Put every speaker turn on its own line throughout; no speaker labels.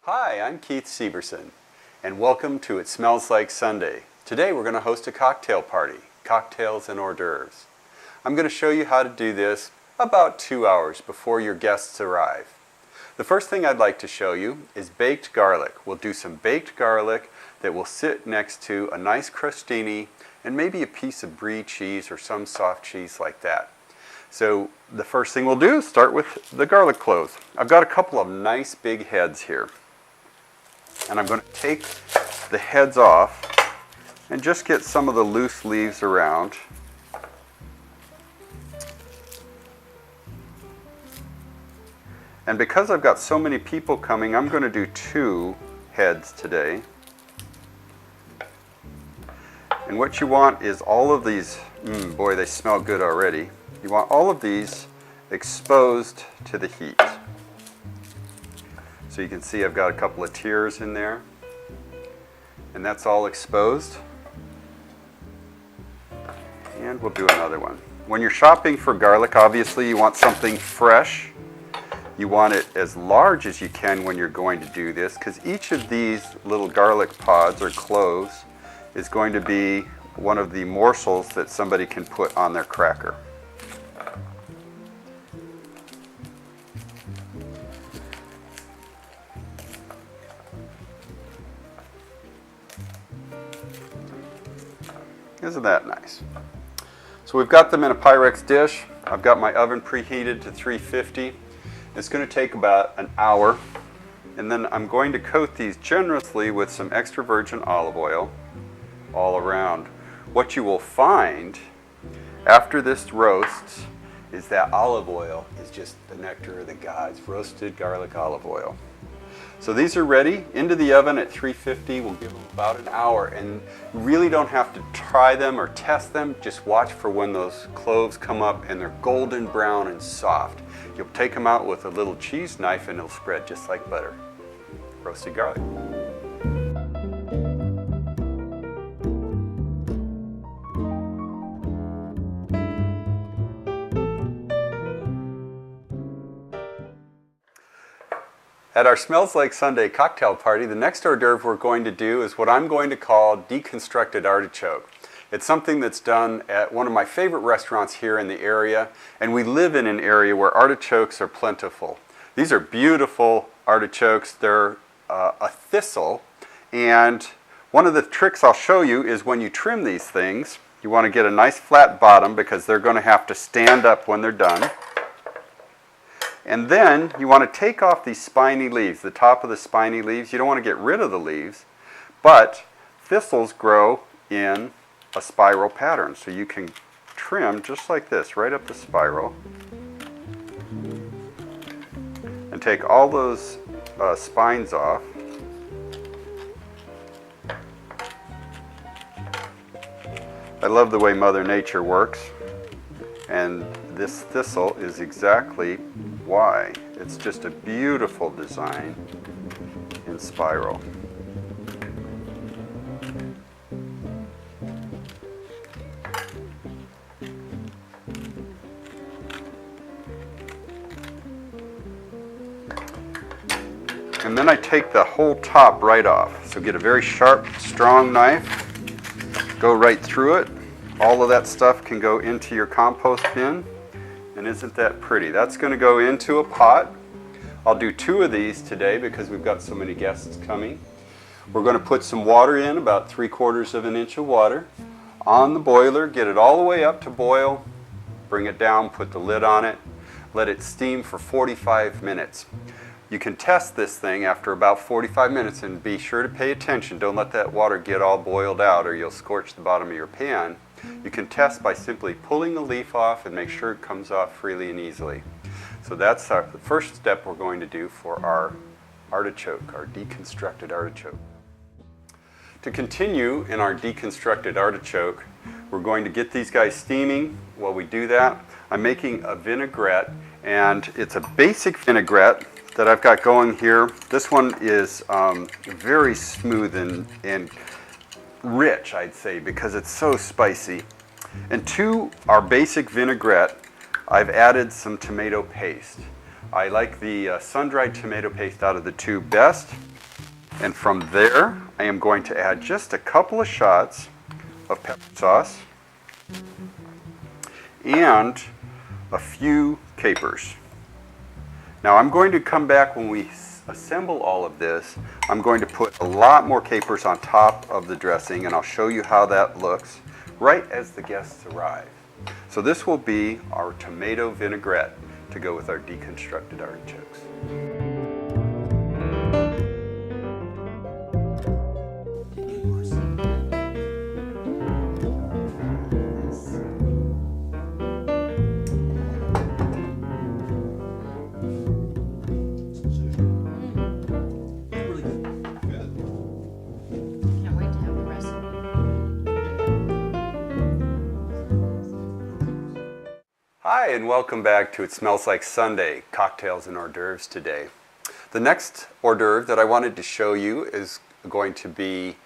Hi, I'm Keith Severson, and welcome to It Smells Like Sunday. Today we're going to host a cocktail party, cocktails and hors d'oeuvres. I'm going to show you how to do this about 2 hours before your guests arrive. The first thing I'd like to show you is baked garlic. We'll do some baked garlic that will sit next to a nice crostini and maybe a piece of brie cheese or some soft cheese like that. So the first thing we'll do is start with the garlic cloves. I've got a couple of nice big heads here. And I'm going to take the heads off and just get some of the loose leaves around. And because I've got so many people coming, I'm going to do 2 heads today. And what you want is all of these, boy, they smell good already. You want all of these exposed to the heat. So you can see I've got a couple of tiers in there, and that's all exposed. And we'll do another one. When you're shopping for garlic, obviously you want something fresh. You want it as large as you can when you're going to do this, because each of these little garlic pods or cloves is going to be one of the morsels that somebody can put on their cracker. Isn't that nice? So we've got them in a Pyrex dish. I've got my oven preheated to 350. It's going to take about an hour. And then I'm going to coat these generously with some extra virgin olive oil all around. What you will find after this roasts is that olive oil is just the nectar of the gods, roasted garlic olive oil. So these are ready into the oven at 350. We'll give them about an hour, and you really don't have to try them or test them. Just watch for when those cloves come up and they're golden brown and soft. You'll take them out with a little cheese knife and it'll spread just like butter. Roasted garlic. At our Smells Like Sunday cocktail party, the next hors d'oeuvre we're going to do is what I'm going to call deconstructed artichoke. It's something that's done at one of my favorite restaurants here in the area, and we live in an area where artichokes are plentiful. These are beautiful artichokes. They're a thistle, and one of the tricks I'll show you is when you trim these things, you want to get a nice flat bottom because they're going to have to stand up when they're done. And then you want to take off these spiny leaves, the top of the spiny leaves. You don't want to get rid of the leaves, but thistles grow in a spiral pattern. So you can trim just like this, right up the spiral. And take all those spines off. I love the way Mother Nature works. And this thistle is exactly why. It's just a beautiful design in spiral. And then I take the whole top right off. So get a very sharp, strong knife, go right through it. All of that stuff can go into your compost bin. And isn't that pretty? That's going to go into a pot. I'll do 2 of these today because we've got so many guests coming. We're going to put some water in, about 3/4 of an inch of water, on the boiler. Get it all the way up to boil. Bring it down, put the lid on it. Let it steam for 45 minutes. You can test this thing after about 45 minutes, and be sure to pay attention. Don't let that water get all boiled out or you'll scorch the bottom of your pan. You can test by simply pulling the leaf off and make sure it comes off freely and easily. So that's the first step we're going to do for our artichoke, our deconstructed artichoke. To continue in our deconstructed artichoke, we're going to get these guys steaming. While we do that, I'm making a vinaigrette, and it's a basic vinaigrette that I've got going here. This one is very smooth and rich, I'd say, because it's so spicy. And to our basic vinaigrette, I've added some tomato paste. I like the sun-dried tomato paste out of the tube best. And from there, I am going to add just a couple of shots of pepper sauce and a few capers. Now I'm going to come back when we assemble all of this. I'm going to put a lot more capers on top of the dressing, and I'll show you how that looks right as the guests arrive. So this will be our tomato vinaigrette to go with our deconstructed artichokes. Hi, and welcome back to It Smells Like Sunday, Cocktails and Hors D'oeuvres today. The next hors d'oeuvre that I wanted to show you is going to be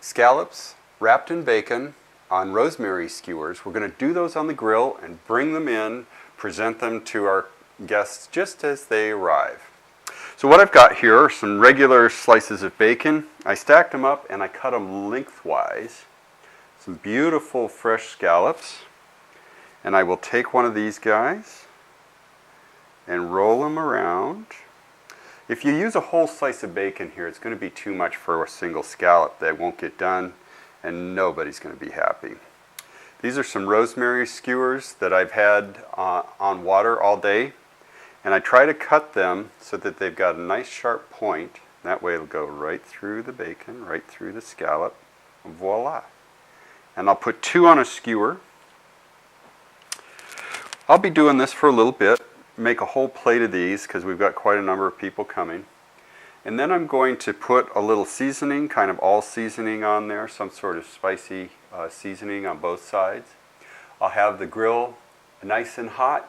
scallops wrapped in bacon on rosemary skewers. We're going to do those on the grill and bring them in, present them to our guests just as they arrive. So what I've got here are some regular slices of bacon. I stacked them up and I cut them lengthwise. Some beautiful fresh scallops. And I will take one of these guys and roll them around. If you use a whole slice of bacon here, it's going to be too much for a single scallop. That won't get done, and nobody's going to be happy. These are some rosemary skewers that I've had on water all day, and I try to cut them so that they've got a nice sharp point. That way it'll go right through the bacon, right through the scallop, and voila. And I'll put 2 on a skewer. I'll be doing this for a little bit, make a whole plate of these because we've got quite a number of people coming. And then I'm going to put a little seasoning, kind of all seasoning on there, some sort of spicy seasoning on both sides. I'll have the grill nice and hot.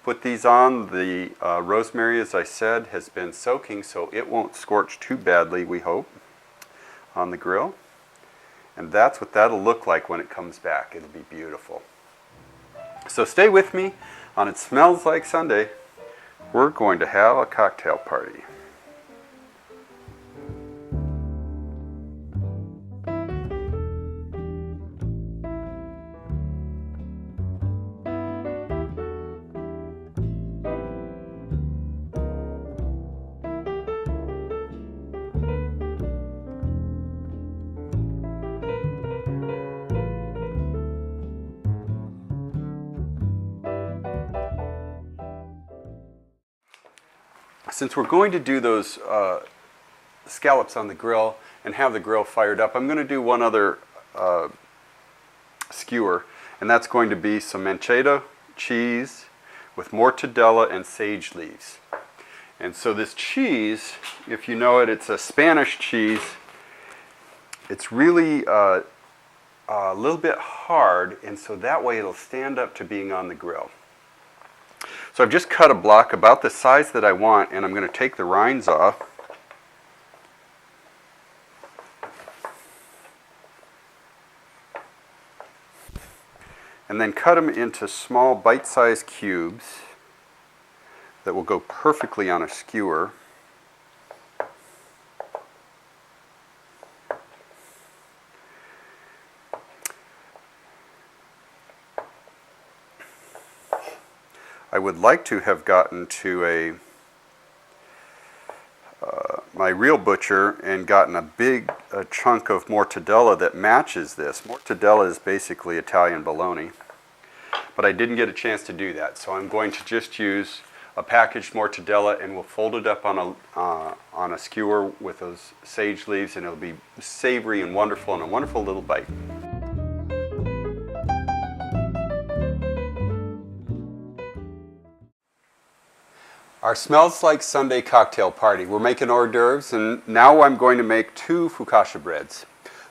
Put these on. The rosemary, as I said, has been soaking, so it won't scorch too badly, we hope, on the grill. And that's what that'll look like when it comes back. It'll be beautiful. So stay with me on It Smells Like Sunday. We're going to have a cocktail party. Since we're going to do those scallops on the grill and have the grill fired up, I'm going to do one other skewer, and that's going to be some manchego cheese with mortadella and sage leaves. And so this cheese, if you know it, it's a Spanish cheese. It's really a little bit hard, and so that way it'll stand up to being on the grill. So I've just cut a block about the size that I want, and I'm going to take the rinds off. And then cut them into small bite-sized cubes that will go perfectly on a skewer. I would like to have gotten to my real butcher and gotten a big chunk of mortadella that matches this. Mortadella is basically Italian bologna, but I didn't get a chance to do that. So I'm going to just use a packaged mortadella, and we'll fold it up on a skewer with those sage leaves, and it'll be savory and wonderful, and a wonderful little bite. Our Smells Like Sunday cocktail party. We're making hors d'oeuvres, and now I'm going to make 2 focaccia breads.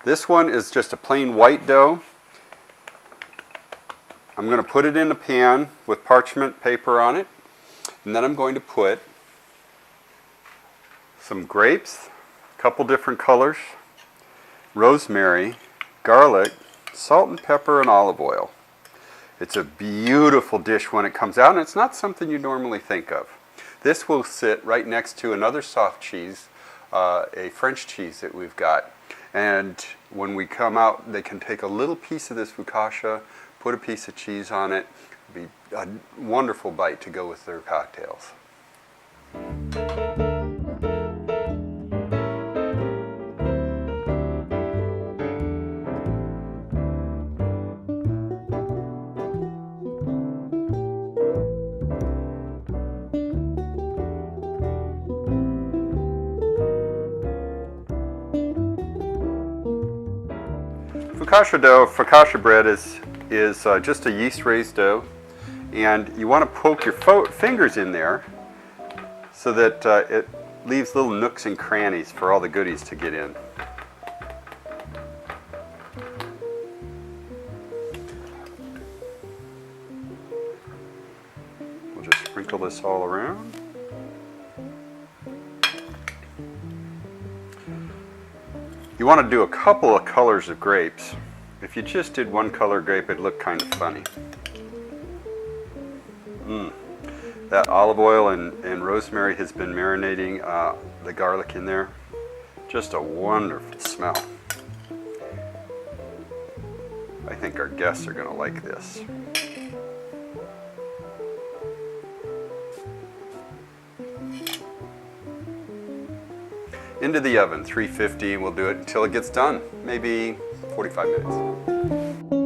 This one is just a plain white dough. I'm going to put it in a pan with parchment paper on it, and then I'm going to put some grapes, a couple different colors, rosemary, garlic, salt and pepper, and olive oil. It's a beautiful dish when it comes out, and it's not something you normally think of. This will sit right next to another soft cheese, a French cheese that we've got. And when we come out, they can take a little piece of this focaccia, put a piece of cheese on it. It'd be a wonderful bite to go with their cocktails. Focaccia dough, focaccia bread is just a yeast-raised dough, and you want to poke your fingers in there so that it leaves little nooks and crannies for all the goodies to get in. We'll just sprinkle this all around. You want to do a couple of colors of grapes. If you just did one color grape, it'd look kind of funny. That olive oil and rosemary has been marinating the garlic in there. Just a wonderful smell. I think our guests are going to like this. Into the oven, 350, and we'll do it until it gets done, maybe 45 minutes.